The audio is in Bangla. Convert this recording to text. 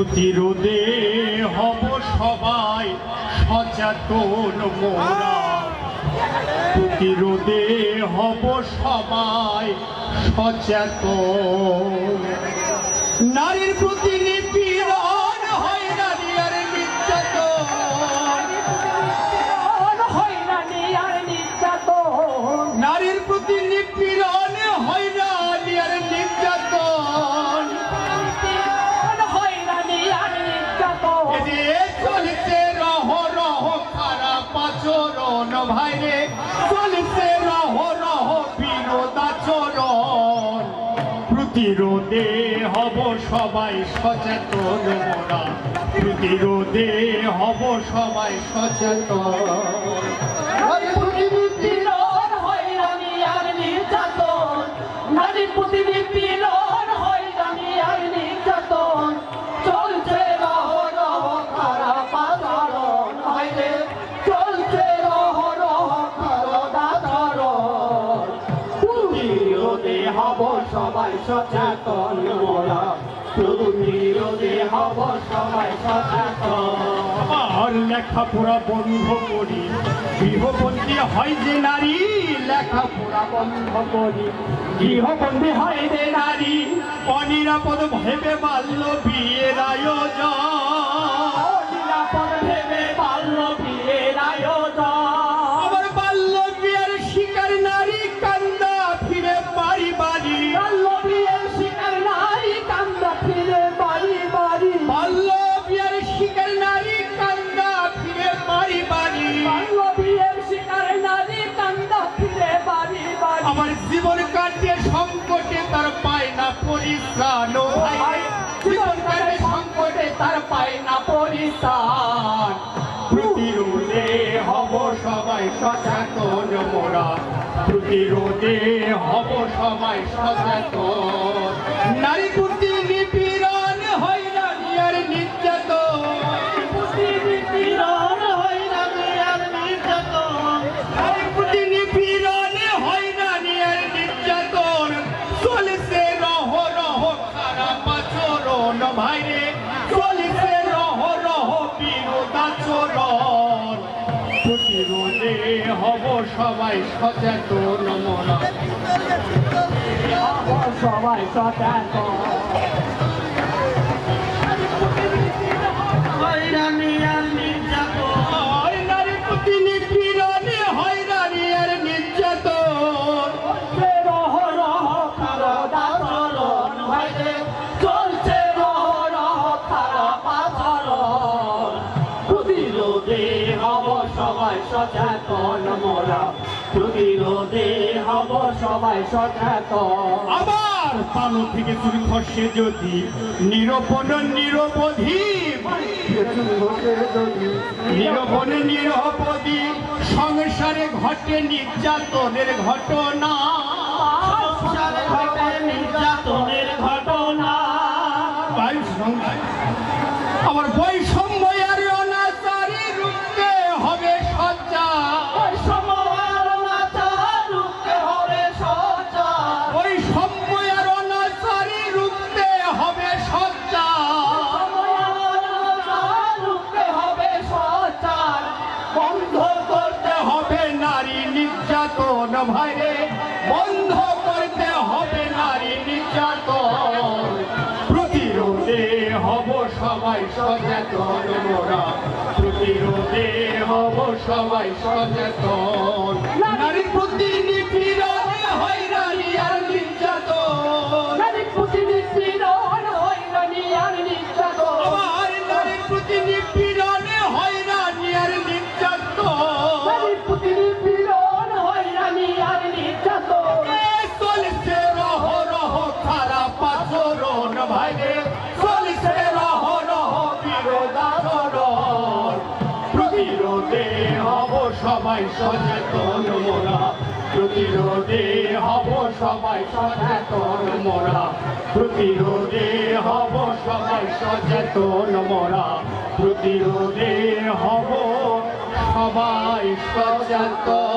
প্রতিরোধে হব সবাই সচেতন মোরা, প্রতিরোধে হব সবাই সচেতন। নারীর প্রতি নিপীড়ন হয় নারী আর নির্যাতন, নারীর প্রতি নিপীড়ন হয় নারী আর নির্যাতন। চলছে রহ রহ খারাপ আচরণ ভাইরে, চলছে রহ রহ বিরোধাচরণ। প্রতিরোধে হব সবাই সচেতন মোরা, প্রতিরোধে হব সবাই সচেতন। নারীর প্রতি নিপীড়ন হয় নারী আর নির্যাতন, চলছে রহ রহ খারাপ আচরণ ভাইরে, চলছে রহ রহ খারাপ আচরণ। প্রতিরোধে হব সবাই সচেতন মোরা, প্রতিরোধে হব সবাই সচেতন। আর লেখাপড়া বন্ধ করি, গৃহবন্দী হয় যে নারী, লেখাপড়া বন্ধ করি গৃহবন্দী হয় যে নারী। অনিরাপদ ভেবে বাল্য বিয়ের আয়োজন, অনিরাপদ ভেবে বাল্য বিয়ের আয়োজন। আবার বাল্য বিয়ের শিকার নারী কান্দা ফিরে বাড়ি বাড়ি, বাল্য বিয়ের শিকার নারী কান্দা ফিরে বাড়ি বাড়ি, বাল্য বিয়ের শিকার নারী কান্দা ফিরে বাড়ি বাড়ি। বাল্য বিয়ের শিকার নারী কান্দা ফিরে বাড়ি বাড়ি। আমার জীবন কাটে সংকটে তার পায় না পরিত্রাণ, জীবন কাটে সংকটে তার পায় না পরিত্রাণ। প্রতিরোধে হব সবাই সচেতন মোরা, প্রতিরোধে হব সবাই সচেতন। নারী প্রতি নিপীড়ন হয় নারী আর নির্যাতন, প্রতি নিপীড়ন হয় নারী আর নির্যাতন, নারী প্রতি নিপীড়ন হয় নারী আর নির্যাতন। চলছে রহ রহ খারাপ আচরণ ভাইরে, চলছে রহ রহ বিরোধাচরণ। প্রতিরোধে হব সবাই সচেতন মোরা, হব সবাই সচেতন। হয়রানি আর নির্যাতন, আর নারী প্রতি নিপীড়ন হয় নারী আর নির্যাতন। চলছে রহ রহ খারাপ আচরণ ভাইরে, চলছে রহ রহ খারাপ আচরণ। প্রতিরোধে হব সবাই সচেতন মোরা, প্রতিরোধে হব সবাই সচেতন। আবার পানো থেকে চুরি খসে যদি নিরূপণ নিরবধি, নিরূপণ নিরবধি সংসারে ঘটে নির্যাতনের ঘটনা, সংসারে ঘটে নির্যাতনের ঘটনা। আবার বৈষম্য আর অনাচারী রুখতে হবে সজ্জা, বৈষম্য আর অনাচার রুখতে হবে সোচ্চার, বৈষম্য আর অনাচারী রুখতে হবে সজ্জা। রুখতে হবে সোচ্চার, বন্ধ করতে হবে নারী নির্যাতন ভাইরে, বন্ধ করতে হবে নারী নির্যাতন। প্রতিরোধে হব সবাই সচেতন মোরা, প্রতিরোধে হব সবাই সচেতন। নারী প্রতি নিপীড়ন হয় নারী আর নির্যাতন, নারী প্রতি নিপীড়ন হয় নারী আর নির্যাতন, আবার নারী প্রতি নিপীড়ন হয় নারী আর নির্যাতন। নারী প্রতি নিপীড়ন হয় নারী আর নির্যাতন। চলছে রহ রহ খারাপ আচরণ ভাইরে, চলছে রহ রহ বিরোধাচরণ। প্রতিরোধে হব সবাই সচেতন মোরা, প্রতিরোধে হব সবাই সচেতন মোরা, প্রতিরোধে হব সবাই সচেতন মোরা, প্রতিরোধে হব সবাই সচেতন।